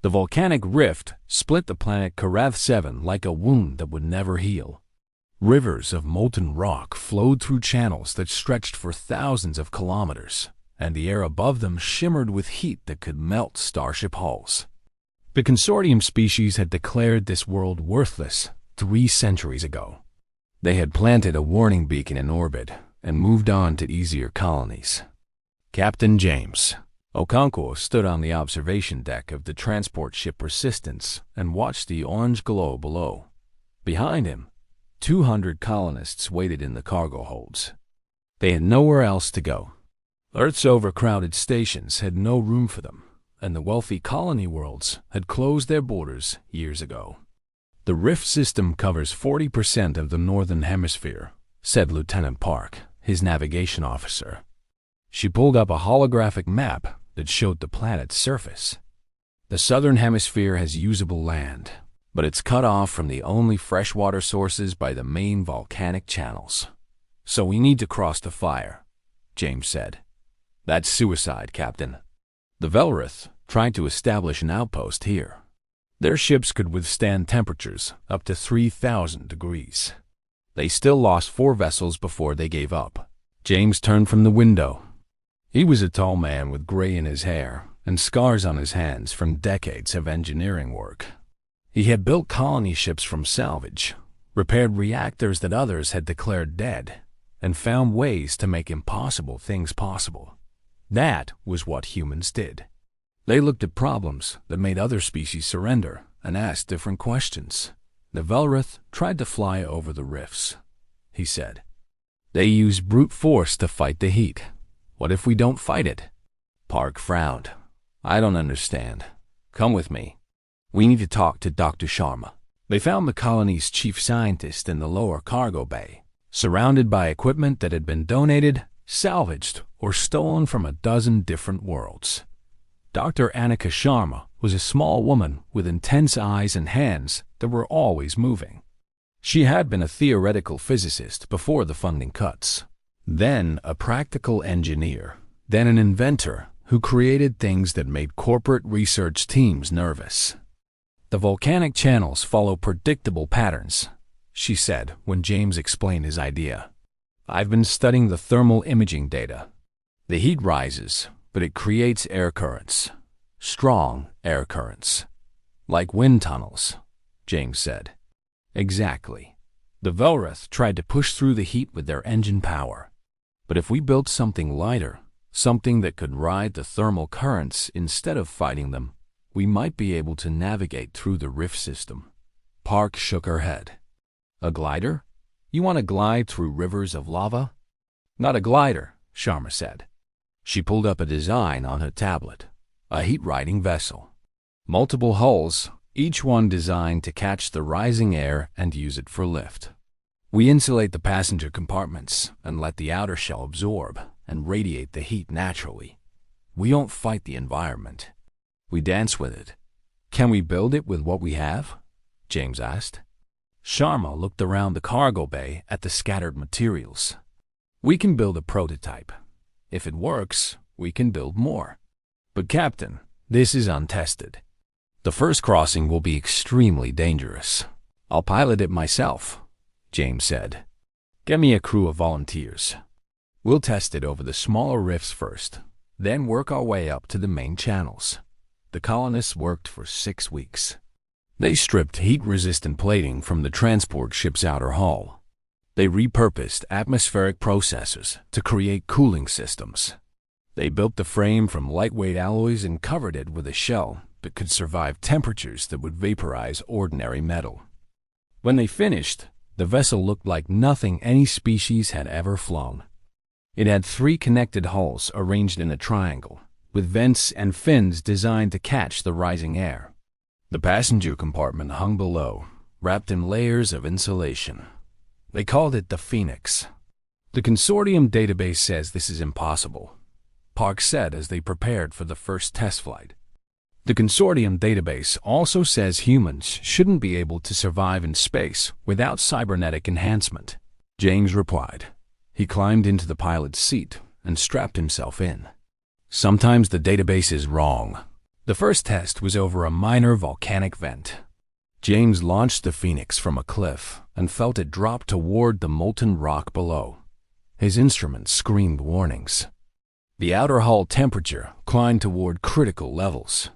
The volcanic rift split the planet Karath 7 like a wound that would never heal. Rivers of molten rock flowed through channels that stretched for thousands of kilometers, and the air above them shimmered with heat that could melt starship hulls. The consortium species had declared this world worthless 3 centuries ago. They had planted a warning beacon in orbit and moved on to easier colonies. Captain James Okonkwo stood on the observation deck of the transport ship Persistence and watched the orange glow below. Behind him, 200 colonists waited in the cargo holds. They had nowhere else to go. Earth's overcrowded stations had no room for them, and the wealthy colony worlds had closed their borders years ago. "The rift system covers 40% of the northern hemisphere," said Lieutenant Park, his navigation officer. She pulled up a holographic map that showed the planet's surface. "The southern hemisphere has usable land, but it's cut off from the only freshwater sources by the main volcanic channels. So we need to cross the fire," James said. "That's suicide, Captain." The Velrith tried to establish an outpost here. Their ships could withstand temperatures up to 3,000 degrees. They still lost 4 vessels before they gave up. James turned from the window. He was a tall man with gray in his hair and scars on his hands from decades of engineering work. He had built colony ships from salvage, repaired reactors that others had declared dead, and found ways to make impossible things possible. That was what humans did. They looked at problems that made other species surrender and asked different questions. "The Velrith tried to fly over the rifts," he said. "They use brute force to fight the heat. What if we don't fight it?" Park frowned. "I don't understand. Come with me. We need to talk to Dr. Sharma." They found the colony's chief scientist in the lower cargo bay, surrounded by equipment that had been donated, salvaged, or stolen from a dozen different worlds. Dr. Annika Sharma was a small woman with intense eyes and hands that were always moving. She had been a theoretical physicist before the funding cuts, then a practical engineer, then an inventor who created things that made corporate research teams nervous. "The volcanic channels follow predictable patterns," she said when James explained his idea. "I've been studying the thermal imaging data. The heat rises, but it creates air currents. Strong air currents. Like wind tunnels," James said. "Exactly. The Velrith tried to push through the heat with their engine power. But if we built something lighter, something that could ride the thermal currents instead of fighting them, we might be able to navigate through the rift system." Park shook her head. "A glider? You want to glide through rivers of lava?" "Not a glider," Sharma said. She pulled up a design on her tablet. A heat-riding vessel. Multiple hulls, each one designed to catch the rising air and use it for lift. "We insulate the passenger compartments and let the outer shell absorb and radiate the heat naturally. We don't fight the environment. We dance with it." "Can we build it with what we have?" James asked. Sharma looked around the cargo bay at the scattered materials. "We can build a prototype. If it works, we can build more. But Captain, this is untested. The first crossing will be extremely dangerous." "I'll pilot it myself," James said. "Get me a crew of volunteers. We'll test it over the smaller rifts first, then work our way up to the main channels." The colonists worked for 6 weeks. They stripped heat-resistant plating from the transport ship's outer hull. They repurposed atmospheric processors to create cooling systems. They built the frame from lightweight alloys and covered it with a shell that could survive temperatures that would vaporize ordinary metal. When they finished, the vessel looked like nothing any species had ever flown. It had 3 connected hulls arranged in a triangle, with vents and fins designed to catch the rising air. The passenger compartment hung below, wrapped in layers of insulation. They called it the Phoenix. "The consortium database says this is impossible," Park said as they prepared for the first test flight. "The consortium database also says humans shouldn't be able to survive in space without cybernetic enhancement," James replied. He climbed into the pilot's seat and strapped himself in. "Sometimes the database is wrong. The first test was over a minor volcanic vent. James launched the Phoenix from a cliff and felt it drop toward the molten rock below. His instruments screamed warnings. The outer hull temperature climbed toward critical levels.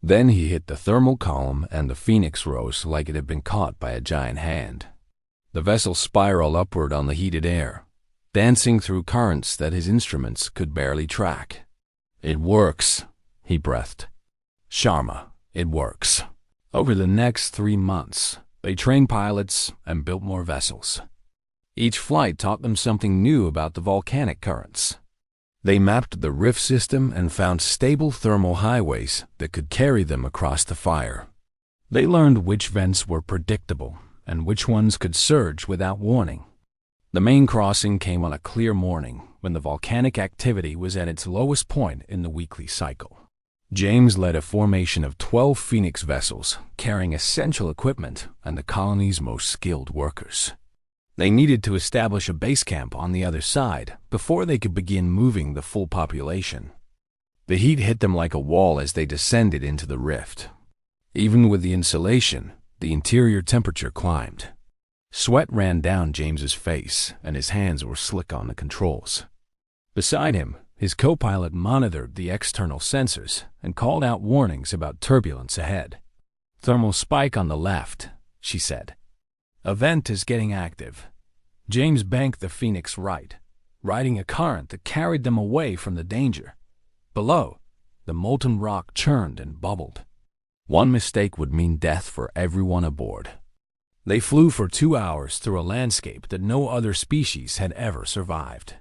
Then he hit the thermal column and the Phoenix rose like it had been caught by a giant hand. The vessel spiraled upward on the heated air, dancing through currents that his instruments could barely track. "It works," he breathed. "Sharma, it works." Over the next 3 months, they trained pilots and built more vessels. Each flight taught them something new about the volcanic currents. They mapped the rift system and found stable thermal highways that could carry them across the fire. They learned which vents were predictable and which ones could surge without warning. The main crossing came on a clear morning when the volcanic activity was at its lowest point in the weekly cycle. James led a formation of 12 Phoenix vessels carrying essential equipment and the colony's most skilled workers. They needed to establish a base camp on the other side before they could begin moving the full population. The heat hit them like a wall as they descended into the rift. Even with the insulation, the interior temperature climbed. Sweat ran down James's face and his hands were slick on the controls. Beside him, his co-pilot monitored the external sensors and called out warnings about turbulence ahead. "Thermal spike on the left," she said. "A vent is getting active." James banked the Phoenix right, riding a current that carried them away from the danger. Below, the molten rock churned and bubbled. One mistake would mean death for everyone aboard. They flew for 2 hours through a landscape that no other species had ever survived.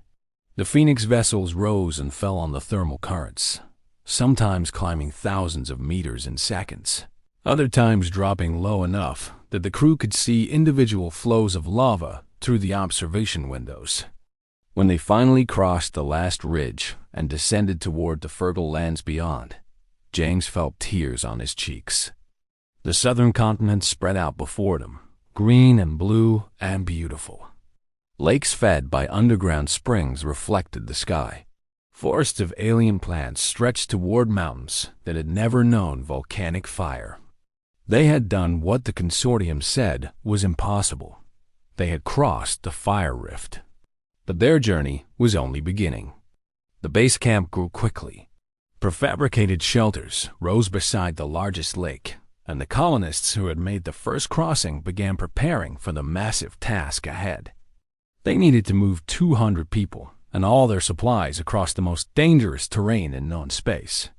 The Phoenix vessels rose and fell on the thermal currents, sometimes climbing thousands of meters in seconds, other times dropping low enough that the crew could see individual flows of lava through the observation windows. When they finally crossed the last ridge and descended toward the fertile lands beyond, James felt tears on his cheeks. The southern continent spread out before them, green and blue and beautiful. Lakes fed by underground springs reflected the sky. Forests of alien plants stretched toward mountains that had never known volcanic fire. They had done what the consortium said was impossible. They had crossed the fire rift. But their journey was only beginning. The base camp grew quickly. Prefabricated shelters rose beside the largest lake, and the colonists who had made the first crossing began preparing for the massive task ahead. They needed to move 200 people and all their supplies across the most dangerous terrain in known space.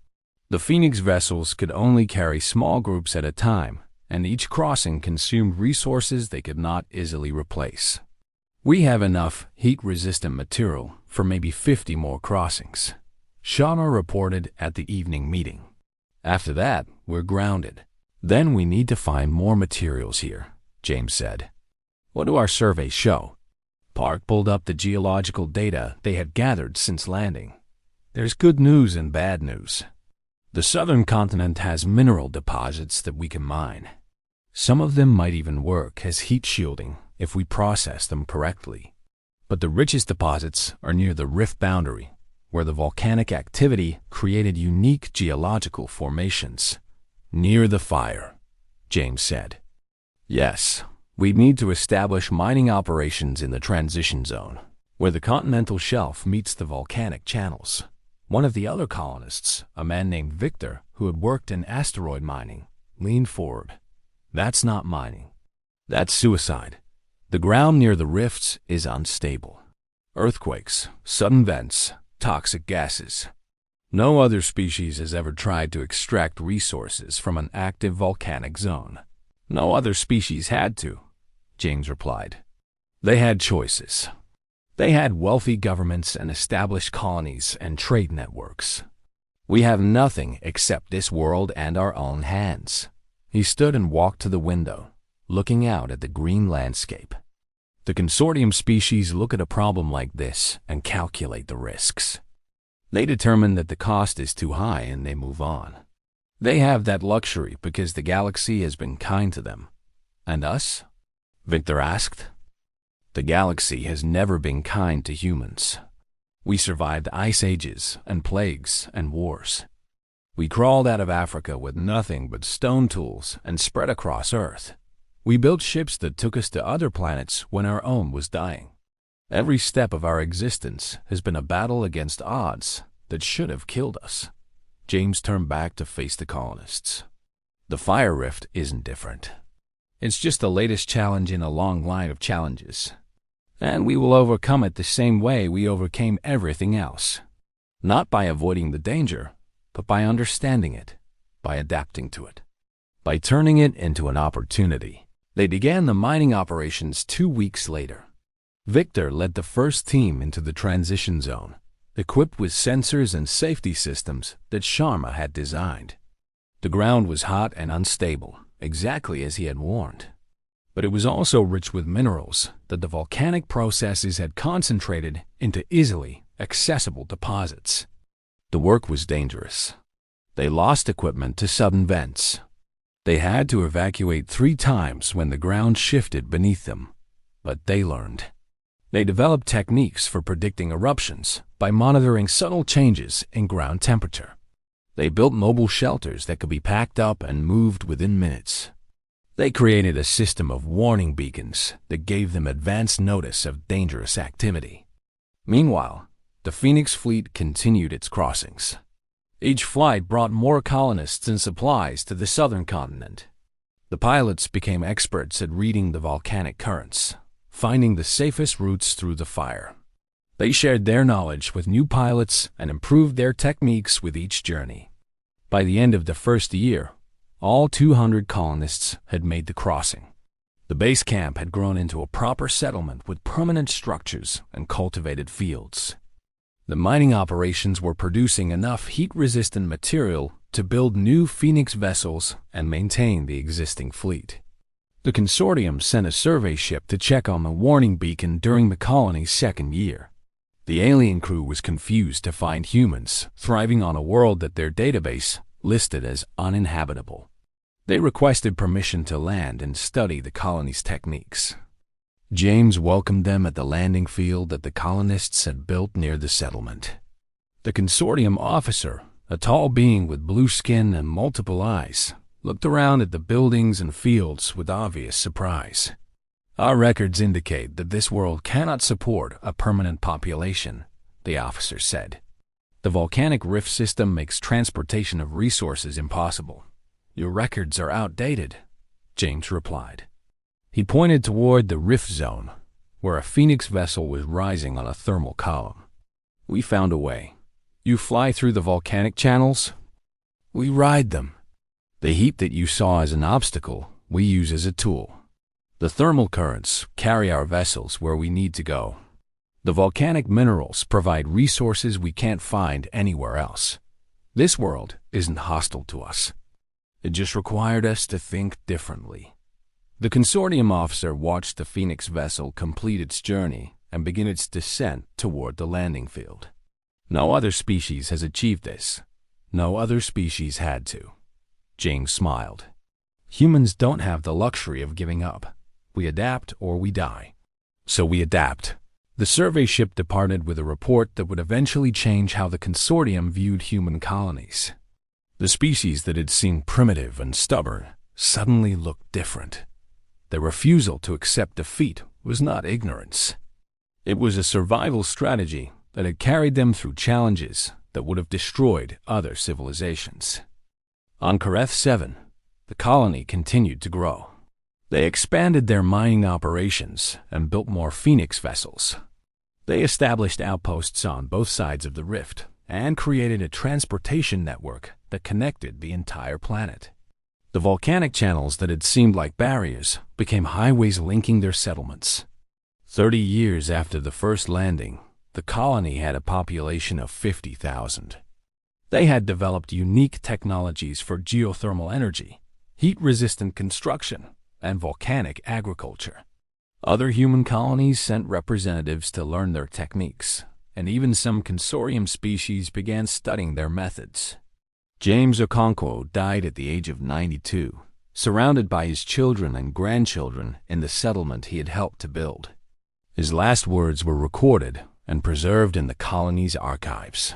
The Phoenix vessels could only carry small groups at a time, and each crossing consumed resources they could not easily replace. "We have enough heat-resistant material for maybe 50 more crossings," Shauna reported at the evening meeting. "After that, we're grounded. Then we need to find more materials here," James said. "What do our surveys show?" Park pulled up the geological data they had gathered since landing. "There's good news and bad news. The southern continent has mineral deposits that we can mine. Some of them might even work as heat shielding if we process them correctly. But the richest deposits are near the rift boundary, where the volcanic activity created unique geological formations. Near the fire," James said. "Yes. We need to establish mining operations in the transition zone, where the continental shelf meets the volcanic channels." One of the other colonists, a man named Victor, who had worked in asteroid mining, leaned forward. "That's not mining. That's suicide. The ground near the rifts is unstable. Earthquakes, sudden vents, toxic gases. No other species has ever tried to extract resources from an active volcanic zone. No other species had to," James replied. "They had choices. They had wealthy governments and established colonies and trade networks. We have nothing except this world and our own hands." He stood and walked to the window, looking out at the green landscape. The consortium species look at a problem like this and calculate the risks. They determine that the cost is too high and they move on. They have that luxury because the galaxy has been kind to them. "And us?" Victor asked. "The galaxy has never been kind to humans. We survived ice ages and plagues and wars. We crawled out of Africa with nothing but stone tools and spread across Earth. We built ships that took us to other planets when our own was dying. Every step of our existence has been a battle against odds that should have killed us. James turned back to face the colonists. The fire rift isn't different. It's just the latest challenge in a long line of challenges. And we will overcome it the same way we overcame everything else. Not by avoiding the danger, but by understanding it, by adapting to it, by turning it into an opportunity. They began the mining operations 2 weeks later. Victor led the first team into the transition zone, equipped with sensors and safety systems that Sharma had designed. The ground was hot and unstable, exactly as he had warned. But it was also rich with minerals that the volcanic processes had concentrated into easily accessible deposits. The work was dangerous. They lost equipment to sudden vents. They had to evacuate 3 times when the ground shifted beneath them. But they learned. They developed techniques for predicting eruptions by monitoring subtle changes in ground temperature. They built mobile shelters that could be packed up and moved within minutes. They created a system of warning beacons that gave them advance notice of dangerous activity. Meanwhile, the Phoenix fleet continued its crossings. Each flight brought more colonists and supplies to the southern continent. The pilots became experts at reading the volcanic currents, finding the safest routes through the fire. They shared their knowledge with new pilots and improved their techniques with each journey. By the end of the first year, all 200 colonists had made the crossing. The base camp had grown into a proper settlement with permanent structures and cultivated fields. The mining operations were producing enough heat-resistant material to build new Phoenix vessels and maintain the existing fleet. The consortium sent a survey ship to check on the warning beacon during the colony's second year. The alien crew was confused to find humans thriving on a world that their database listed as uninhabitable. They requested permission to land and study the colony's techniques. James welcomed them at the landing field that the colonists had built near the settlement. The consortium officer, a tall being with blue skin and multiple eyes, looked around at the buildings and fields with obvious surprise. "Our records indicate that this world cannot support a permanent population," the officer said. "The volcanic rift system makes transportation of resources impossible. Your records are outdated," James replied. He pointed toward the rift zone, where a Phoenix vessel was rising on a thermal column. "We found a way. You fly through the volcanic channels. We ride them. The heat that you saw as an obstacle, we use as a tool. The thermal currents carry our vessels where we need to go. The volcanic minerals provide resources we can't find anywhere else. This world isn't hostile to us. It just required us to think differently." The consortium officer watched the Phoenix vessel complete its journey and begin its descent toward the landing field. No other species has achieved this. No other species had to. James smiled. "Humans don't have the luxury of giving up. We adapt or we die. So we adapt." The survey ship departed with a report that would eventually change how the consortium viewed human colonies. The species that had seemed primitive and stubborn suddenly looked different. Their refusal to accept defeat was not ignorance. It was a survival strategy that had carried them through challenges that would have destroyed other civilizations. On Kareth 7, the colony continued to grow. They expanded their mining operations and built more Phoenix vessels. They established outposts on both sides of the rift and created a transportation network that connected the entire planet. The volcanic channels that had seemed like barriers became highways linking their settlements. 30 years after the first landing, the colony had a population of 50,000. They had developed unique technologies for geothermal energy, heat-resistant construction, and volcanic agriculture. Other human colonies sent representatives to learn their techniques, and even some consortium species began studying their methods. James Okonkwo died at the age of 92, surrounded by his children and grandchildren in the settlement he had helped to build. His last words were recorded and preserved in the colony's archives.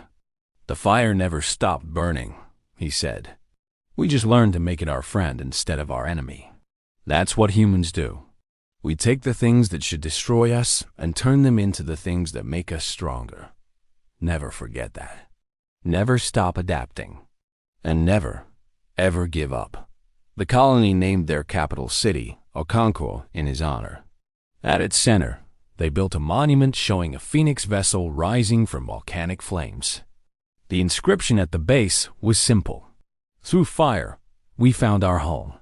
The fire never stopped burning, he said. "We just learned to make it our friend instead of our enemy. That's what humans do. We take the things that should destroy us and turn them into the things that make us stronger. Never forget that. Never stop adapting. And never, ever give up." The colony named their capital city, Okonkwo, in his honor. At its center, they built a monument showing a phoenix vessel rising from volcanic flames. The inscription at the base was simple: "Through fire, we found our home."